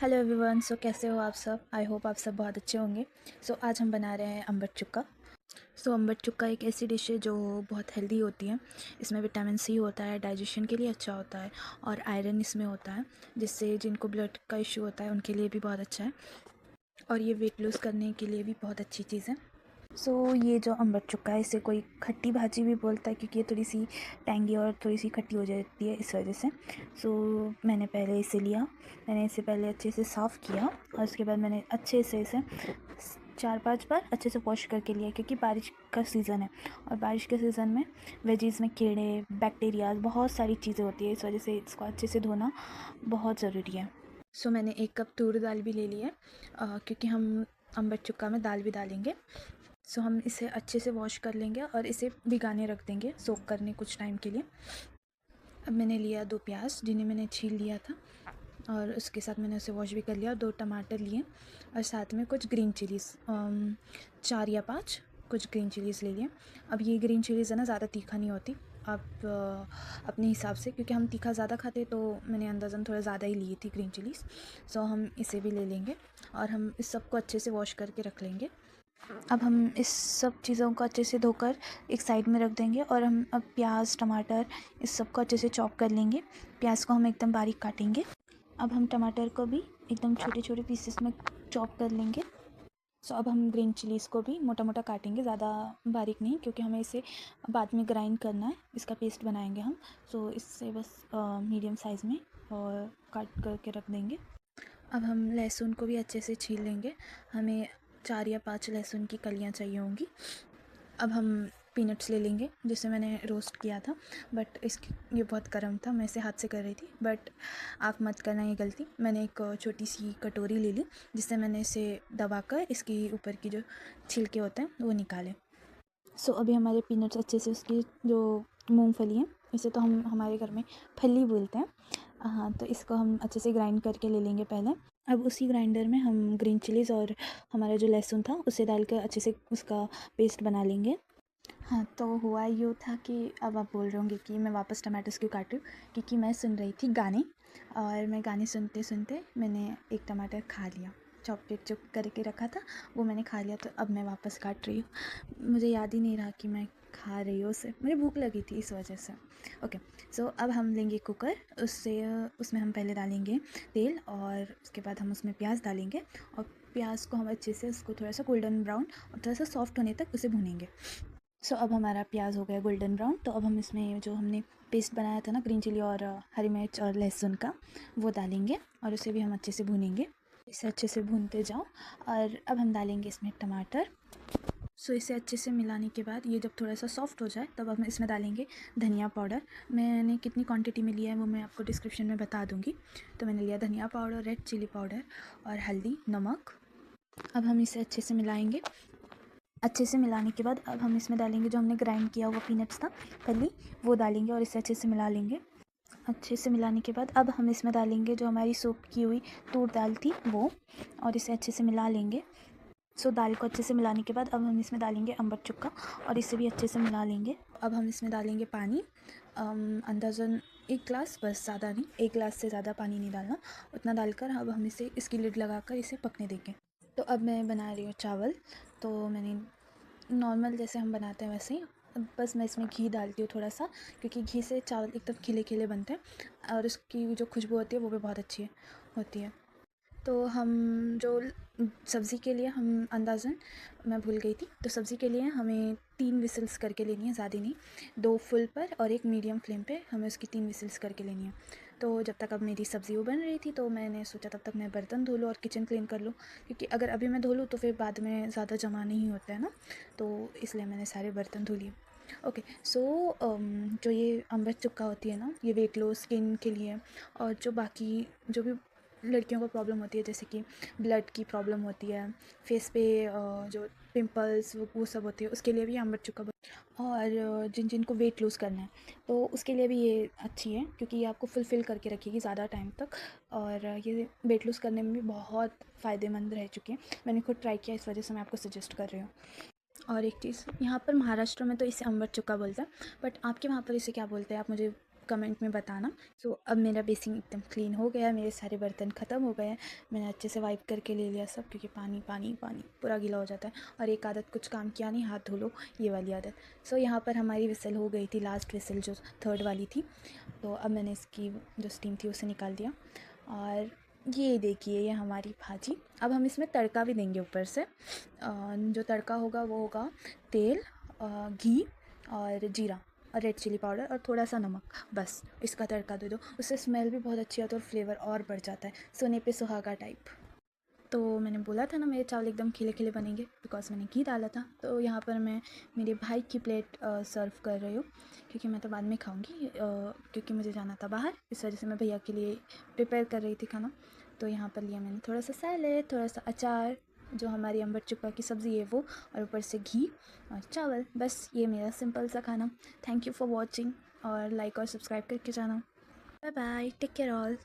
Hello everyone. कैसे हो आप सब? आई होप आप सब बहुत अच्छे होंगे। आज हम बना रहे हैं अम्बट चुक्का। अम्बट चुक्का एक ऐसी डिश है जो बहुत हेल्दी होती है। इसमें विटामिन सी होता है, डाइजेशन के लिए अच्छा होता है और आयरन इसमें होता है, जिससे जिनको ब्लड का इशू होता है उनके लिए भी बहुत अच्छा है और ये वेट लूज़ करने के लिए भी बहुत अच्छी चीज़ है। ये जो अम्बट चुक्का है इसे कोई खट्टी भाजी भी बोलता है, क्योंकि ये थोड़ी सी टैंगी और थोड़ी सी खट्टी हो जाती है इस वजह से। मैंने पहले इसे लिया, मैंने इसे पहले अच्छे से साफ़ किया और उसके बाद मैंने अच्छे से इसे 4-5 बार अच्छे से वॉश करके लिया, क्योंकि बारिश का सीज़न है और बारिश के सीज़न में वेजीज़ में कीड़े, बैक्टीरियाज, बहुत सारी चीज़ें होती है। इस वजह से इसको अच्छे से धोना बहुत ज़रूरी है। मैंने 1 कप तूर दाल भी ले ली है, क्योंकि हम अम्बट चुक्का में दाल भी डालेंगे। हम इसे अच्छे से वॉश कर लेंगे और इसे भिगाने रख देंगे, सोक करने कुछ टाइम के लिए। अब मैंने लिया 2 प्याज जिन्हें मैंने छील लिया था और उसके साथ मैंने उसे वॉश भी कर लिया, और 2 टमाटर लिए और साथ में कुछ ग्रीन चिलीज़ 4 या 5 कुछ ग्रीन चिलीज़ ले लिए। अब ये ग्रीन चिलीज़ है ना, ज़्यादा तीखा नहीं होती, आप अपने हिसाब से, क्योंकि हम तीखा ज़्यादा खाते तो मैंने अंदाज़न थोड़ा ज़्यादा ही ली थी ग्रीन चिलीज़। हम इसे भी ले लेंगे और हम इस सबको अच्छे से वॉश करके रख लेंगे। अब हम इस सब चीज़ों को अच्छे से धोकर एक साइड में रख देंगे और हम अब प्याज, टमाटर इस सब को अच्छे से चॉप कर लेंगे। प्याज को हम एकदम बारीक काटेंगे। अब हम टमाटर को भी एकदम छोटे छोटे पीसेस में चॉप कर लेंगे। अब हम ग्रीन चिलीज़ को भी मोटा मोटा काटेंगे, ज़्यादा बारीक नहीं, क्योंकि हमें इसे बाद में ग्राइंड करना है, इसका पेस्ट बनाएंगे हम। इससे बस मीडियम साइज़ में और काट करके रख देंगे। अब हम लहसुन को भी अच्छे से छील लेंगे। हमें 4 या 5 लहसुन की कलियां चाहिए होंगी। अब हम पीनट्स ले लेंगे, जिसे मैंने रोस्ट किया था, बट इसकी ये बहुत गर्म था, मैं इसे हाथ से कर रही थी, बट आप मत करना ये गलती। मैंने एक छोटी सी कटोरी ले ली, जिससे मैंने इसे दबाकर इसकी ऊपर की जो छिलके होते हैं वो निकाले। अभी हमारे पीनट्स अच्छे से, उसकी जो मूंगफली है, इसे तो हम हमारे घर में फली बोलते हैं, हाँ, तो इसको हम अच्छे से ग्राइंड करके ले लेंगे पहले। अब उसी ग्राइंडर में हम ग्रीन चिलीज़ और हमारा जो लहसुन था उसे डाल कर अच्छे से उसका पेस्ट बना लेंगे। हाँ, तो हुआ यूँ था कि अब आप बोल रहे होंगे कि मैं वापस टमाटोस क्यों काट रही हूँ, क्योंकि मैं सुन रही थी गाने और मैं गाने सुनते सुनते मैंने एक टमाटर खा लिया, चॉपलेट जो करके रखा था वो मैंने खा लिया, तो अब मैं वापस काट रही हूँ। मुझे याद ही नहीं रहा कि मैं खा रही हूँ उसे, मुझे भूख लगी थी इस वजह से। ओके, अब हम लेंगे कुकर, उसमें हम पहले डालेंगे तेल और उसके बाद हम उसमें प्याज डालेंगे और प्याज को हम अच्छे से उसको थोड़ा सा गोल्डन ब्राउन और थोड़ा सा सॉफ्ट होने तक उसे भूनेंगे। अब हमारा प्याज हो गया गोल्डन ब्राउन, तो अब हम इसमें जो हमने पेस्ट बनाया था ना ग्रीन चिली और हरी मिर्च और लहसुन का, वो डालेंगे और उसे भी हम अच्छे से भूनेंगे। इसे अच्छे से भूनते जाओ और अब हम डालेंगे इसमें टमाटर। इसे अच्छे से मिलाने के बाद ये जब थोड़ा सा सॉफ्ट हो जाए तब हम इसमें डालेंगे धनिया पाउडर। मैंने कितनी क्वांटिटी में लिया है वो मैं आपको डिस्क्रिप्शन में बता दूँगी। तो मैंने लिया धनिया पाउडर, रेड चिली पाउडर और हल्दी, नमक। अब हम इसे अच्छे से मिलाएंगे। अच्छे से मिलाने के बाद अब हम इसमें डालेंगे जो हमने ग्राइंड किया हुआ पीनट्स था पहले, वो डालेंगे और इसे अच्छे से मिला लेंगे। अच्छे से मिलाने के बाद अब हम इसमें डालेंगे जो हमारी सोक की हुई तूर दाल थी वो, और इसे अच्छे से मिला लेंगे। दाल को अच्छे से मिलाने के बाद अब हम इसमें डालेंगे अम्बट चुक्का और इसे भी अच्छे से मिला लेंगे। अब हम इसमें डालेंगे पानी, अंदाज़न 1 गिलास, बस, ज़्यादा नहीं, 1 गिलास से ज़्यादा पानी नहीं डालना। उतना डालकर अब हम इसे इसकी लिड लगाकर इसे पकने देंगे। अब मैं बना रही हूँ चावल। मैंने नॉर्मल जैसे हम बनाते हैं वैसे ही, बस मैं इसमें घी डालती हूँ थोड़ा सा, क्योंकि घी से चावल एकदम खिले खिले बनते हैं और उसकी जो खुशबू होती है वो भी बहुत अच्छी होती है। हम जो सब्ज़ी के लिए हम अंदाज़न, मैं भूल गई थी, तो सब्ज़ी के लिए हमें 3 विसिल्स करके लेनी है, ज़्यादा नहीं, 2 फुल पर और 1 मीडियम फ्लेम पे हमें उसकी 3 विसिल्स करके लेनी है। जब तक अब मेरी सब्ज़ी वो बन रही थी तो मैंने सोचा तब तक मैं बर्तन धो लूँ और किचन क्लीन कर लूँ, क्योंकि अगर अभी मैं धो लूँ तो फिर बाद में ज़्यादा जमा नहीं होता है ना, तो इसलिए मैंने सारे बर्तन धो लिए। ओके, जो ये अम्बट चुक्का होती है ना, ये वेट लॉस स्किन के लिए, और जो बाकी जो भी लड़कियों को प्रॉब्लम होती है, जैसे कि ब्लड की प्रॉब्लम होती है, फेस पे जो पिंपल्स वो सब होती है, उसके लिए भी अम्बट चुक्का और जिनको वेट लूज़ करना है तो उसके लिए भी ये अच्छी है, क्योंकि ये आपको फुलफ़िल करके रखेगी ज़्यादा टाइम तक, और ये वेट लूज़ करने में भी बहुत फ़ायदेमंद रह चुकी है। मैंने खुद ट्राई किया, इस वजह से मैं आपको सजेस्ट कर रही हूँ। और एक चीज़, यहाँ पर महाराष्ट्र में तो इसे अम्बट चुक्का बोलते हैं, बट आपके वहाँ पर इसे क्या बोलते हैं आप मुझे कमेंट में बताना। सो अब मेरा बेसिन एकदम क्लीन हो गया, मेरे सारे बर्तन ख़त्म हो गए हैं। मैंने अच्छे से वाइप करके ले लिया सब, क्योंकि पानी पानी पानी पूरा गीला हो जाता है। और एक आदत कुछ काम किया नहीं, हाथ धो लो, ये वाली आदत। सो यहाँ पर हमारी विसल हो गई थी, लास्ट विसल जो 3rd वाली थी। तो अब मैंने इसकी जो स्टीम थी उसे निकाल दिया। और ये देखिए, ये हमारी भाजी। अब हम इसमें तड़का भी देंगे ऊपर से। जो तड़का होगा वो होगा तेल, घी और जीरा और रेड चिली पाउडर और थोड़ा सा नमक। बस इसका तड़का दे दो, उससे स्मेल भी बहुत अच्छी आती है और फ्लेवर और बढ़ जाता है, सोने पे सुहागा टाइप। तो मैंने बोला था ना मेरे चावल एकदम खिले खिले बनेंगे, बिकॉज मैंने घी डाला था। तो यहाँ पर मैं मेरे भाई की प्लेट सर्व कर रही हूँ, क्योंकि मैं तो बाद में खाऊंगी, क्योंकि मुझे जाना था बाहर, इस वजह से मैं भैया के लिए प्रिपेयर कर रही थी खाना। तो यहाँ पर लिया मैंने थोड़ा सा सैलेड, थोड़ा सा अचार, जो हमारी अम्बर चुक्का की सब्ज़ी है वो, और ऊपर से घी और चावल। बस ये मेरा सिंपल सा खाना। थैंक यू फॉर वॉचिंग, और लाइक और सब्सक्राइब करके जाना। Bye bye, take care all.